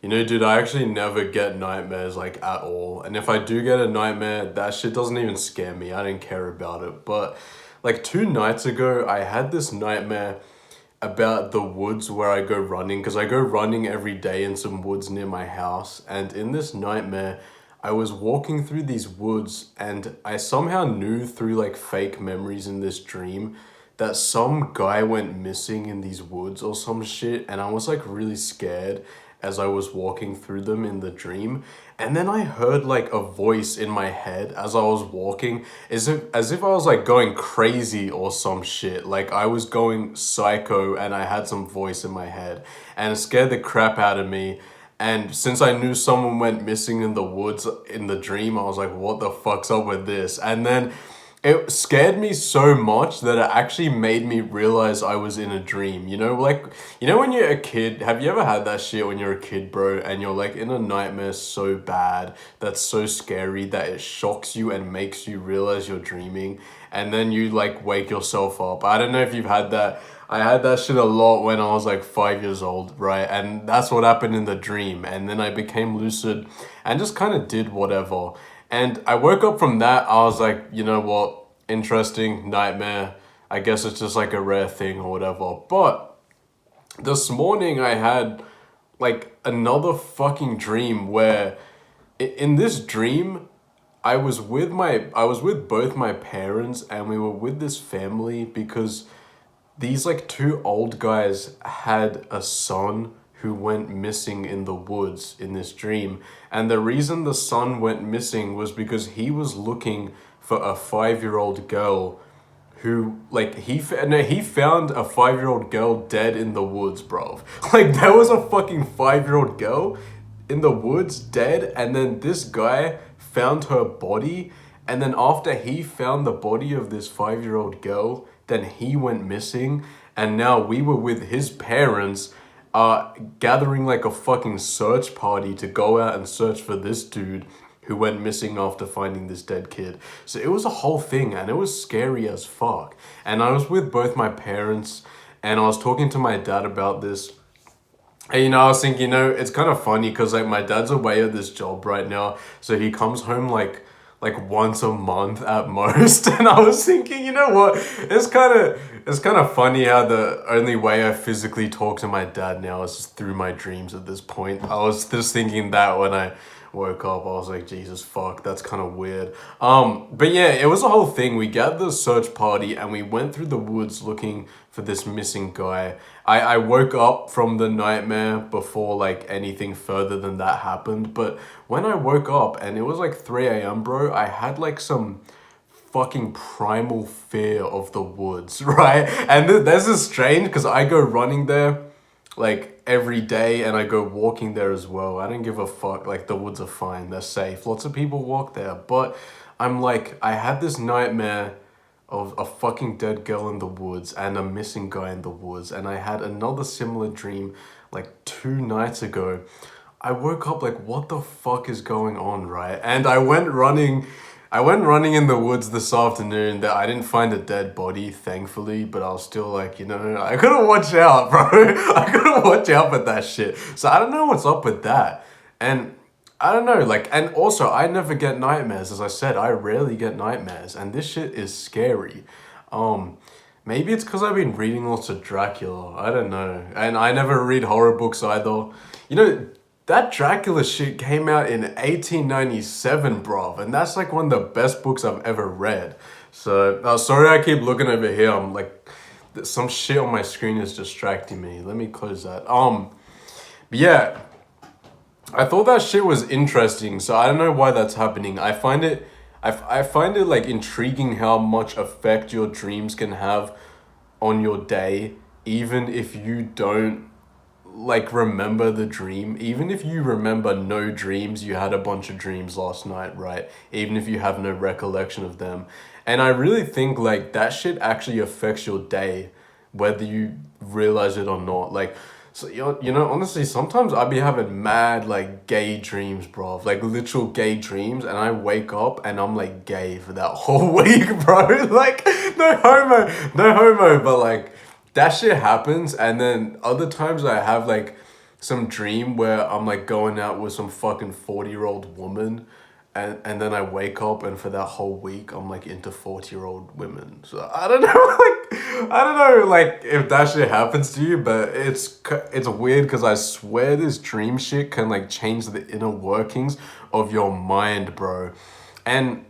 You know, dude, I actually never get nightmares like at all. And if I do get a nightmare, that shit doesn't even scare me. I didn't care about it. But like 2 nights ago, I had this nightmare about the woods where I go running because I go running every day in some woods near my house. And in this nightmare, I was walking through these woods and I somehow knew through like fake memories in this dream that some guy went missing in these woods or some shit. And I was like really scared as I was walking through them in the dream. And then I heard like a voice in my head as I was walking, as if I was like going crazy or some shit. Like I was going psycho and I had some voice in my head and it scared the crap out of me. And since I knew someone went missing in the woods in the dream, I was like, what the fuck's up with this? And then it scared me so much that it actually made me realize I was in a dream. You know, like, you know, when you're a kid, have you ever had that shit when you're a kid, bro, and you're like in a nightmare so bad that's so scary that it shocks you and makes you realize you're dreaming, and then you like wake yourself up? I don't know if you've had that. I had that shit a lot when I was like 5 years old, right? And that's what happened in the dream. And then I became lucid and just kind of did whatever. And I woke up from that. I was like, you know what? Interesting nightmare. I guess it's just like a rare thing or whatever. But this morning I had like another fucking dream where in this dream I was with both my parents and we were with this family because these like two old guys had a son who went missing in the woods in this dream. And the reason the son went missing was because he was looking for a 5 year old girl who like he found a 5 year old girl dead in the woods, bro. Like there was a fucking 5 year old girl in the woods dead, and then this guy found her body, and then after he found the body of this 5 year old girl, then he went missing, and now we were with his parents gathering like a fucking search party to go out and search for this dude who went missing after finding this dead kid. So it was a whole thing and it was scary as fuck. And I was with both my parents and I was talking to my dad about this. And I was thinking, it's kind of funny because like my dad's away at this job right now, so he comes home like once a month at most. And I was thinking, you know what? It's kind of funny how the only way I physically talk to my dad now is through my dreams at this point. I was just thinking that when I woke up, I was like, Jesus fuck, that's kind of weird. But yeah, it was a whole thing. We gathered a search party and we went through the woods looking for this missing guy. I woke up from the nightmare before like anything further than that happened. But when I woke up and it was like 3 a.m., bro, I had like some fucking primal fear of the woods, right? And this is strange because I go running there like every day and I go walking there as well. I don't give a fuck. Like the woods are fine, they're safe. Lots of people walk there, but I'm like, I had this nightmare of a fucking dead girl in the woods and a missing guy in the woods, and I had another similar dream like 2 nights ago. I woke up like, what the fuck is going on, right? And I went running in the woods this afternoon. That I didn't find a dead body, thankfully, but I was still like, I gotta watch out, bro. I gotta watch out for that shit. So I don't know what's up with that. And I don't know, like, and also I never get nightmares. As I said, I rarely get nightmares, and this shit is scary. Um, Maybe it's because I've been reading lots of Dracula. I don't know, and I never read horror books either. You know, that Dracula shit came out in 1897, bruv, and that's like one of the best books I've ever read. So, sorry I keep looking over here. I'm like, some shit on my screen is distracting me. Let me close that. But yeah, I thought that shit was interesting, so I don't know why that's happening. I find it like intriguing how much effect your dreams can have on your day, even if you don't like remember the dream. Even if you remember no dreams, you had a bunch of dreams last night, right? Even if you have no recollection of them. And I really think like that shit actually affects your day, whether you realize it or not. Like, so honestly, sometimes I be having mad like gay dreams, bro. Like literal gay dreams, and I wake up and I'm like gay for that whole week, bro. Like no homo, but like that shit happens. And then other times I have like some dream where I'm like going out with some fucking 40-year-old woman, and then I wake up and for that whole week I'm like into 40-year-old women. So I don't know, like I don't know, like if that shit happens to you, but it's weird because I swear this dream shit can like change the inner workings of your mind, bro. And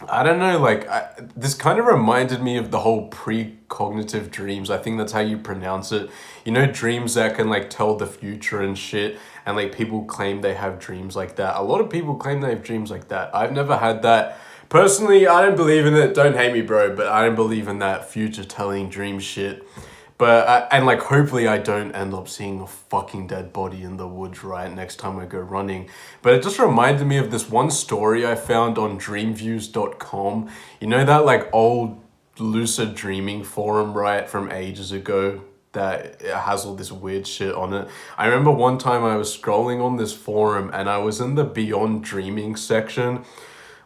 I don't know, like, this kind of reminded me of the whole precognitive dreams. I think that's how you pronounce it. You know, dreams that can, like, tell the future and shit. And, like, people claim they have dreams like that. A lot of people claim they have dreams like that. I've never had that. Personally, I don't believe in it. Don't hate me, bro, but I don't believe in that future-telling dream shit. But, and like, hopefully I don't end up seeing a fucking dead body in the woods right next time I go running. But it just reminded me of this one story I found on dreamviews.com. You know that, like, old lucid dreaming forum, right, from ages ago? That it has all this weird shit on it. I remember one time I was scrolling on this forum and I was in the Beyond Dreaming section,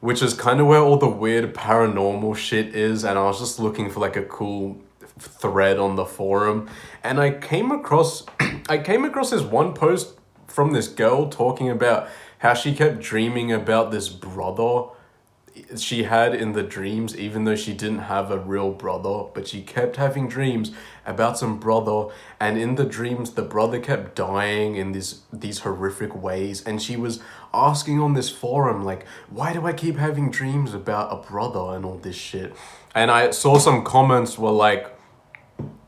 which is kind of where all the weird paranormal shit is, and I was just looking for like a cool thread on the forum, and I came across this one post from this girl talking about how she kept dreaming about this brother she had in the dreams, even though she didn't have a real brother, but she kept having dreams about some brother, and in the dreams the brother kept dying in these horrific ways, and she was asking on this forum, like, why do I keep having dreams about a brother and all this shit? And I saw some comments were like,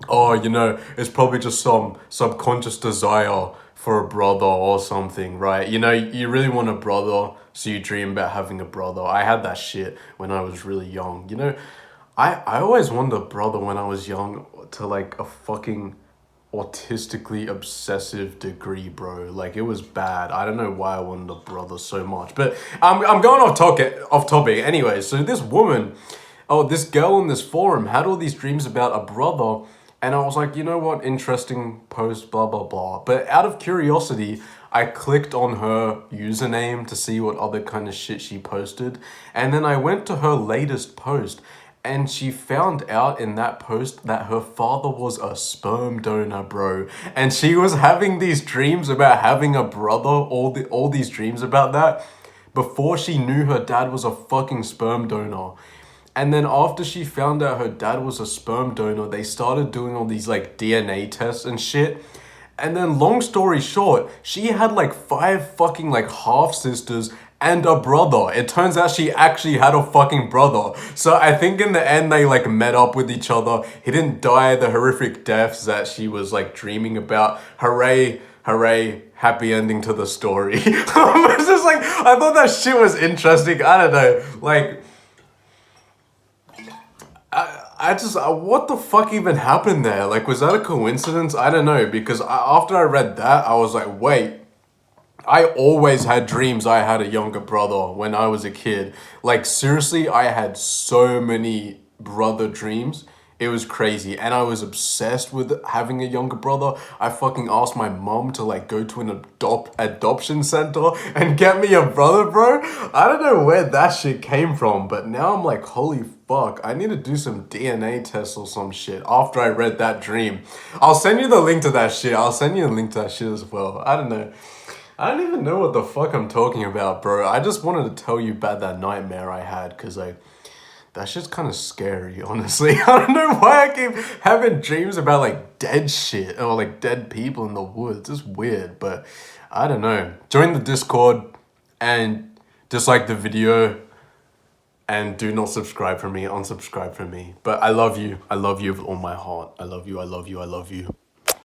oh, you know, it's probably just some subconscious desire for a brother or something, right? You know, you really want a brother, so you dream about having a brother. I had that shit when I was really young. You know, I always wanted a brother when I was young to like a fucking autistically obsessive degree, bro. Like, it was bad. I don't know why I wanted a brother so much. But I'm going off topic. Anyway, so this girl in this forum had all these dreams about a brother, and I was like, you know what, interesting post, blah, blah, blah. But out of curiosity, I clicked on her username to see what other kind of shit she posted. And then I went to her latest post, and she found out in that post that her father was a sperm donor, bro. And she was having these dreams about having a brother, all these dreams about that, before she knew her dad was a fucking sperm donor. And then after she found out her dad was a sperm donor, they started doing all these like DNA tests and shit. And then long story short, she had like 5 fucking like half sisters and a brother. It turns out she actually had a fucking brother. So I think in the end they like met up with each other. He didn't die the horrific deaths that she was like dreaming about. Hooray, hooray, happy ending to the story. It's just like, I thought that shit was interesting. I don't know, like, what the fuck even happened there? Like, was that a coincidence? I don't know, because after I read that, I was like, wait, I always had dreams I had a younger brother when I was a kid. Like, seriously, I had so many brother dreams. It was crazy, and I was obsessed with having a younger brother. I fucking asked my mom to like go to an adoption center and get me a brother, bro. I don't know where that shit came from, but now I'm like, holy fuck, I need to do some DNA tests or some shit after I read that dream. I'll send you the link to that shit. I'll send you a link to that shit as well. I don't know. I don't even know what the fuck I'm talking about, bro. I just wanted to tell you about that nightmare I had, because like, that shit's kind of scary, honestly. I don't know why I keep having dreams about like dead shit or like dead people in the woods. It's weird, but I don't know. Join the Discord and dislike the video, and do not subscribe for me, unsubscribe for me. But I love you. I love you with all my heart. I love you. I love you. I love you.